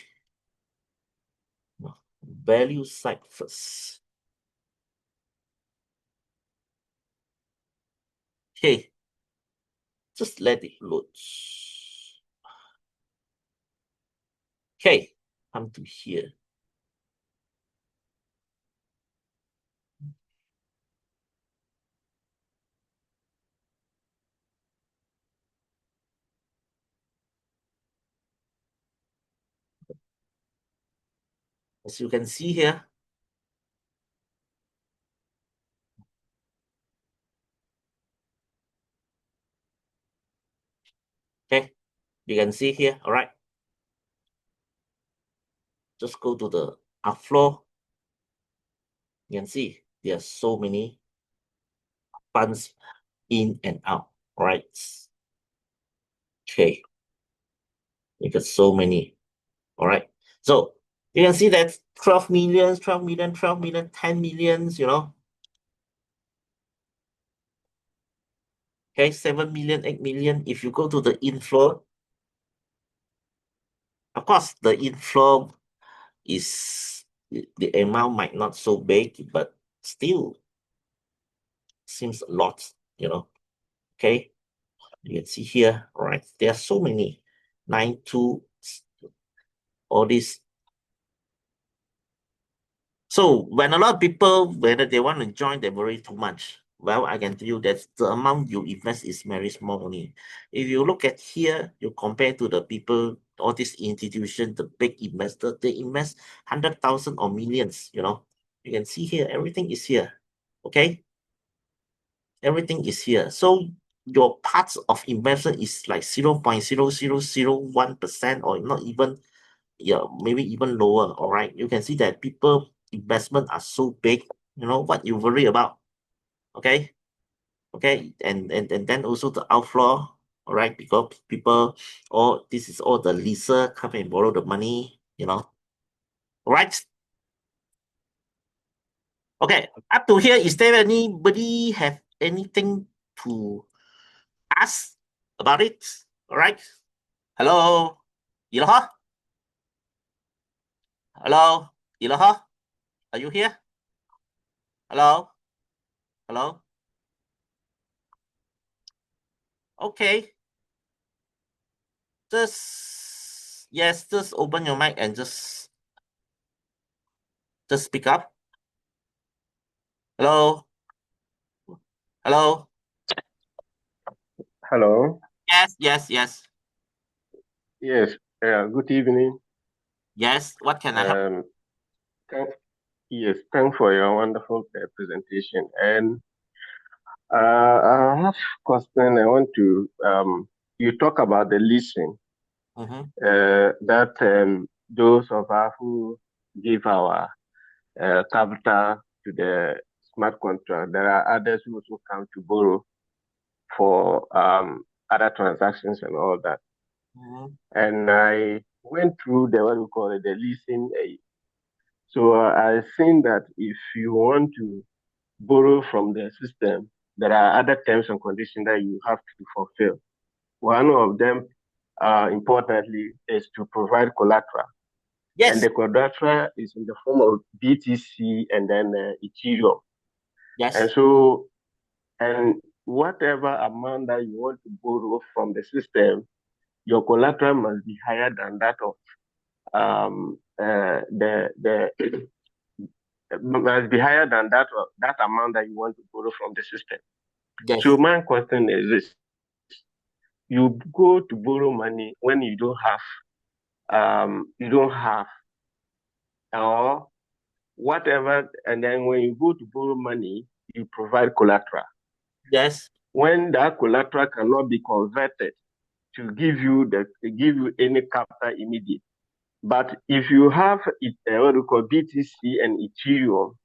value side first. Okay, just let it load. Okay, come to here. As you can see here, okay, you can see here, all right. Just go to the outflow. You can see there are so many funds in and out, right? Okay, you got so many, all right. So you can see that 12 million, 12 million, 12 million, 10 millions, okay, 7 million, 8 million. If you go to the inflow, of course, the inflow is the amount might not so big, but still seems a lot, okay. You can see here, right? There are so many 9-2, all this. So when a lot of people, whether they want to join, they worry too much. Well, I can tell you that the amount you invest is very small only. If you look at here, you compare to the people, all these institutions, the big investor, they invest 100,000 or millions, You can see here, everything is here, okay? Everything is here. So your parts of investment is like 0.0001% or not even, maybe even lower, all right? You can see that people investment are so big, what you worry about, okay? Okay, and then also the outflow, all right, because people, this is all the leaser come and borrow the money, all right? Okay, up to here, is there anybody have anything to ask about it? All right. Hello, Iloha? Hello, Iloha? Are you here? Hello? Hello? Okay. Just open your mic and just speak up. Hello? Hello? Hello. Yes, yes, yes. Yes. Good evening. Yes, what can I help? Thank, yes. Thanks for your wonderful presentation. And I have a question. I want to. You talk about the leasing. That those of us who give our capital to the smart contract, there are others who also come to borrow for other transactions and all that. And I went through the what we call it, the leasing. So I think that if you want to borrow from the system, there are other terms and conditions that you have to fulfill. One of them, importantly, is to provide collateral. And the collateral is in the form of BTC and then Ethereum. Yes. And so, and whatever amount that you want to borrow from the system, your collateral must be higher than that of must be higher than that amount that you want to borrow from the system. Yes. So my question is this: you go to borrow money when you don't have, or whatever, and then when you go to borrow money, you provide collateral. Yes. When that collateral cannot be converted to give you any capital immediate. But if you have what we call BTC and Ethereum,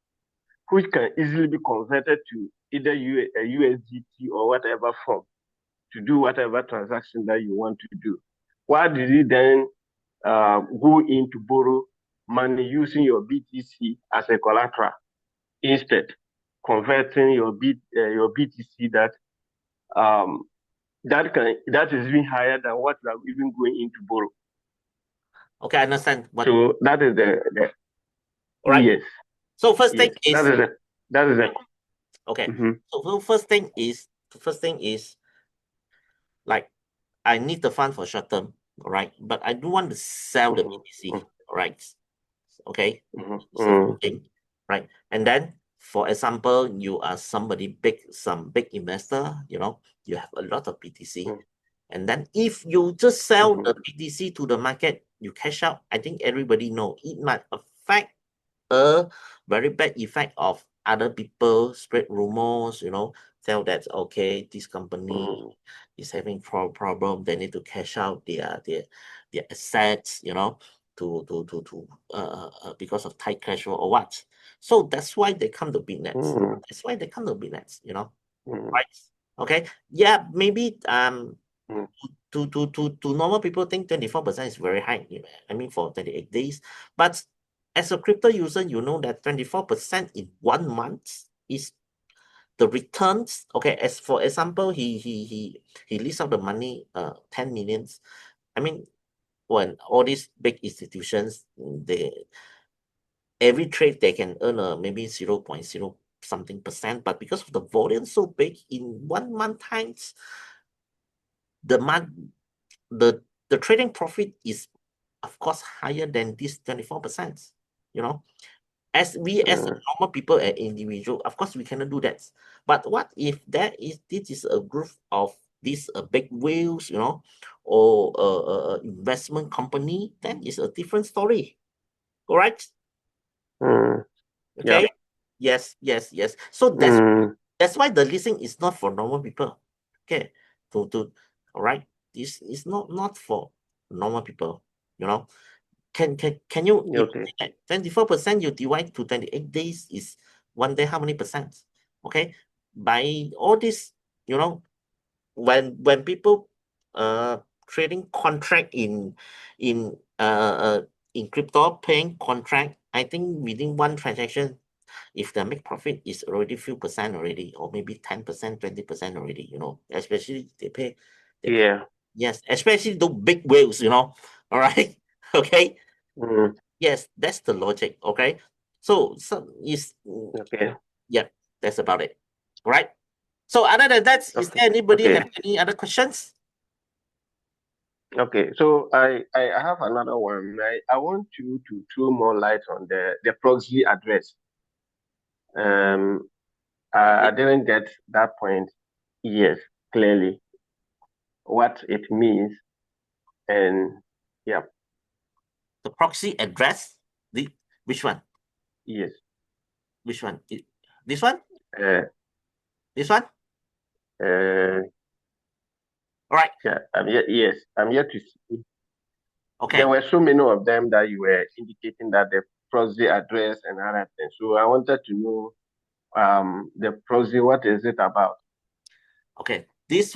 which can easily be converted to either USDT or whatever form to do whatever transaction that you want to do, why did you then go in to borrow money using your BTC as a collateral instead, converting your BTC that is even higher than what you are even going in to borrow? Okay, I understand. So that is the right. Yes. So first thing is that is it. Okay. So first thing is like I need the fund for short term, all right, but I do want to sell the BTC, all right. Okay. Thing, right? And then, for example, you are somebody some big investor, you have a lot of BTC. And then if you just sell the BTC to the market, you cash out, I think everybody know it might affect a very bad effect of other people spread rumors, tell that, okay, this company is having problem, they need to cash out their assets, because of tight cash flow or what. So that's why they come to BitNest. That's why they come to BitNest, right? Okay. Yeah, maybe to normal people think 24% is very high. I mean, for 28 days. But as a crypto user, you know that 24% in 1 month is the returns. Okay, as for example, he leased out the money, 10 millions. I mean, when all these big institutions, every trade they can earn maybe 0.0 something percent, but because of the volume so big in 1 month times, the trading profit is of course higher than this 24%. As a normal people and individual, of course we cannot do that. But what if this is a group of these big whales, or investment company, then it's a different story. Correct? Okay. Yep. Yes. So that's why the leasing is not for normal people. Okay. All right. This is not for normal people. Can you 24% you divide to 28 days is 1 day, how many percent? Okay. By all this, when people trading contract in crypto, paying contract, I think within one transaction, if the make profit is already few percent already, or maybe 10%, 20% already, especially they pay. Yes, especially the big whales, all right. Okay. Yes, that's the logic. Okay. So is yeah, that's about it. All right. So other than that, is there anybody have any other questions? Okay, so I have another one. I want you to throw more light on the proxy address. I didn't get that point. Yes, clearly what it means, and yeah. The proxy address. Which one? Yes. Which one? This one? This one? All right. Yeah, yes, I'm yet to see. Okay. There were so many of them that you were indicating that the proxy address and other things. So I wanted to know the proxy, what is it about? Okay. This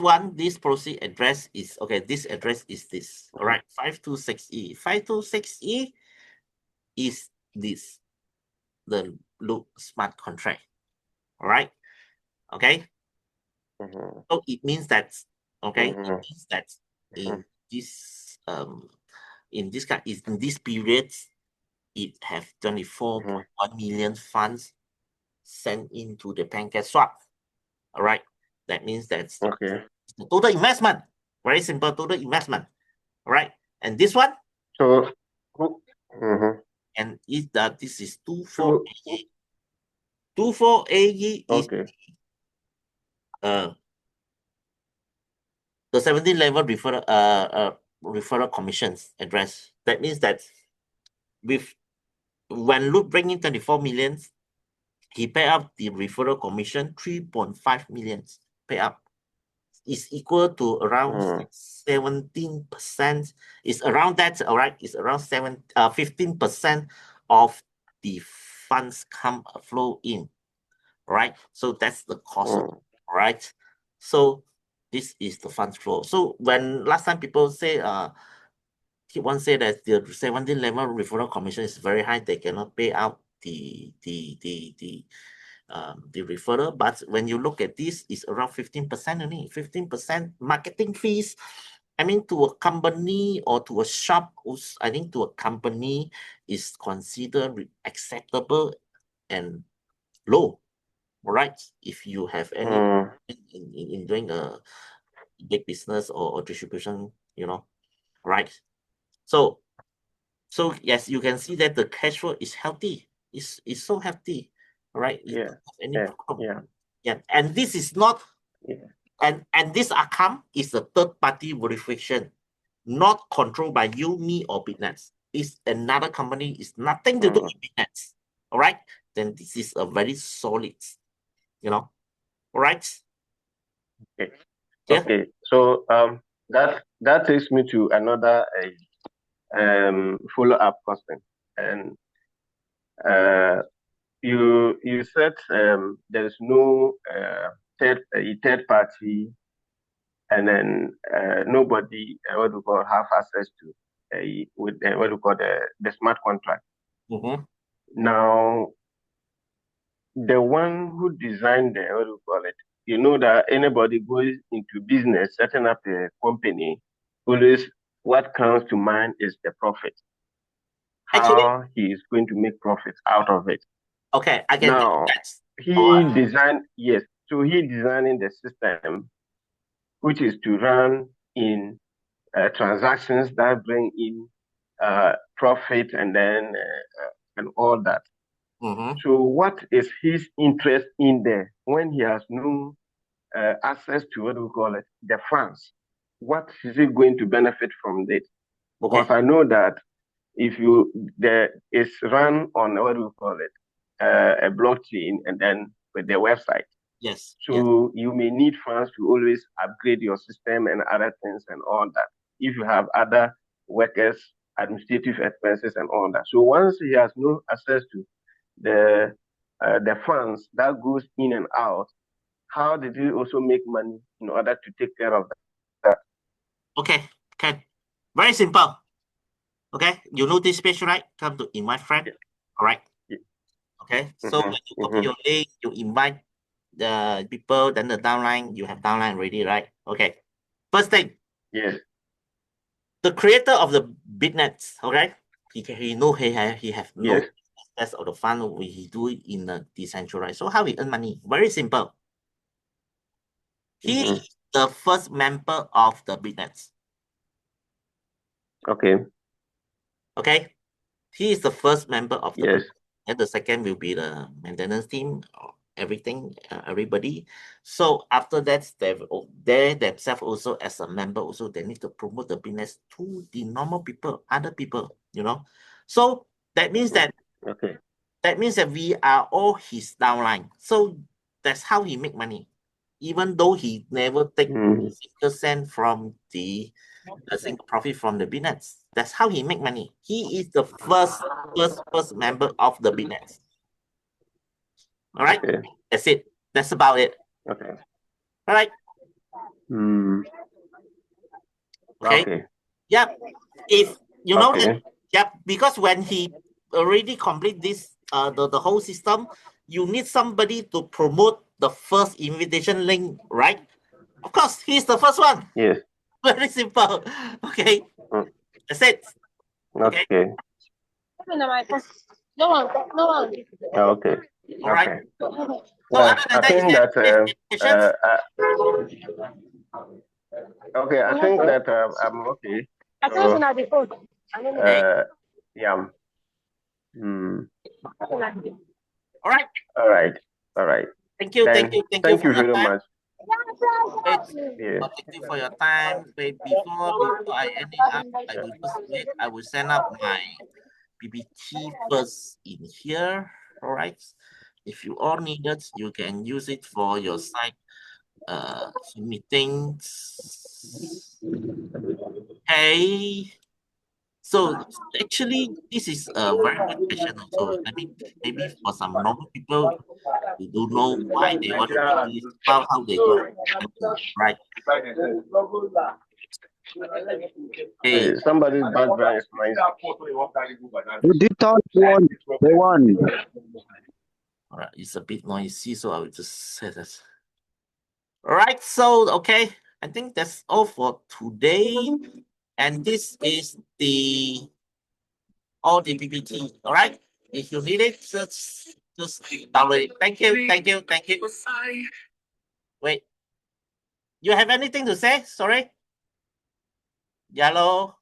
proxy address is, okay, this address is this. All right. 526E. 526E is this, the Loop smart contract. All right. Okay. So it means that, okay, it means that in this in this period, it have 24.1 million funds sent into the pancake swap. All right. That means that's Okay. the total investment. Very simple total investment. All right. And this one, So, and this is 24 so AE. 24 AE is okay. The 17 level referral commissions address. That means that when Loop bring in 24 million, he pay up the referral commission 3.5 million pay up. Is equal to around 17%. It's around that, all right? It's around 15% of the funds flow in, right? So that's the cost, right? So this is the funds flow. So when last time people say, keep on say that the 17 level referral commission is very high, they cannot pay out the referral. But when you look at this, it's around 15% only. 15% marketing fees. I mean, to a company or to a shop, I think to a company is considered acceptable and low. All right. If you have any in doing a big business or distribution, right. So yes, you can see that the cash flow is healthy. It's so healthy. All right. It Yeah. don't have any problem. Yeah. And this is not Yeah. and this outcome is a third-party verification, not controlled by you, me, or BitNest. It's another company. It's nothing to do with BitNest. All right. Then this is a very solid, all right. Okay. Yeah. Okay. So that takes me to another follow-up question. And you said there is no third party, and then nobody what do you call have access to with what do you call the smart contract. Now, the one who designed the what do you call it? You know that anybody goes into business, setting up a company, always what comes to mind is the profit. Actually, How he is going to make profits out of it. okay, I can Now, he designed, yes, so he designing the system, which is to run in transactions that bring in profit and then and all that. So what is his interest in there when he has no access to what do we call it, the funds? What is he going to benefit from it? Because I know that if it's run on what do we call it, a blockchain and then with the website. Yes. So you may need funds to always upgrade your system and other things and all that. If you have other workers, administrative expenses and all that. So once he has no access to the funds that goes in and out, how did he also make money in order to take care of that? Okay. Very simple. Okay, you know this page, right? Come to invite friend. All right. Okay, so when you copy your link, you invite the people, then the downline, you have downline already, right? Okay. First thing. Yes. The creator of the BitNest, okay? He know he have no access of the fund. He do it in a decentralized. So how he earn money? Very simple. He is the first member of the BitNest. Okay. Okay. He is the first member of the yes. And the second will be the maintenance team, everything, everybody. So after that, they themselves also as a member also, they need to promote the business to the normal people, other people, So that means that we are all his downline. So that's how he make money. Even though he never take % from the profit from the business. That's how he make money. He is the first member of the business. All right. Okay. That's it. That's about it. Okay. All right. Okay. Yep. If you know that, yep. Because when he already complete this, the whole system, you need somebody to promote the first invitation link, right? Of course, he's the first one. Yes. Very simple. Okay. That's it. Okay. Okay. All right. Okay. So Well, other than I that, is think there that any questions? okay. I think that I'm okay. So, Okay. yeah. Hmm. All right. All right. All right. Thank you. Thank Then you. Thank you thank for you your very time. much. Wait. Yeah. Thank you for your time. Wait, before I end it up, I will just wait. I will send up my PPT first in here. All right. If you all need it, you can use it for your site meetings. Hey. So actually, this is a very good question also. I mean, maybe for some normal people who don't know why they want to do this, how they go, right? Hey, Somebody's background is noisy. The third one, the one. all right, it's a bit noisy, so I will just say that. All right, so okay, I think that's all for today, and this is all the PPT. All right, if you need it, just download it. Thank you, thank you, thank you. Wait, you have anything to say? Sorry. Hello,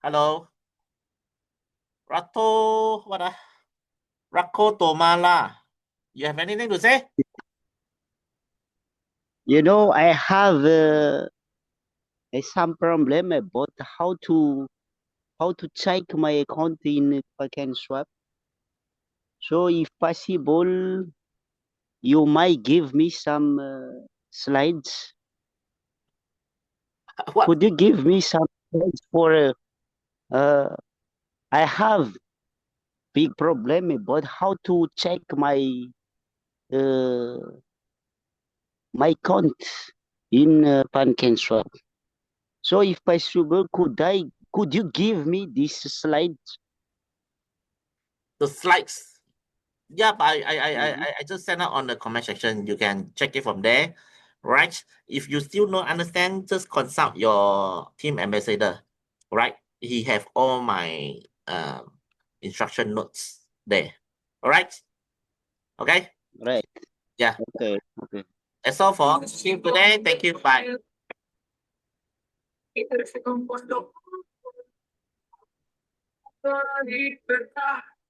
hello. Rato, what Rako Tomala. You have anything to say? You know, I have some problem about how to check my account in Park Swap. So if possible, you might give me some slides. What? Could you give me some slides for? I have big problem about how to check my account in Swap. So if possible, could you give me this slide? The slides. Yep, I just sent out on the comment section. You can check it from there, right? If you still don't understand, just consult your team ambassador, right? He have all my instruction notes there. All right. Okay. Right. Yeah. Okay. Okay. That's all for today. Thank you. Bye.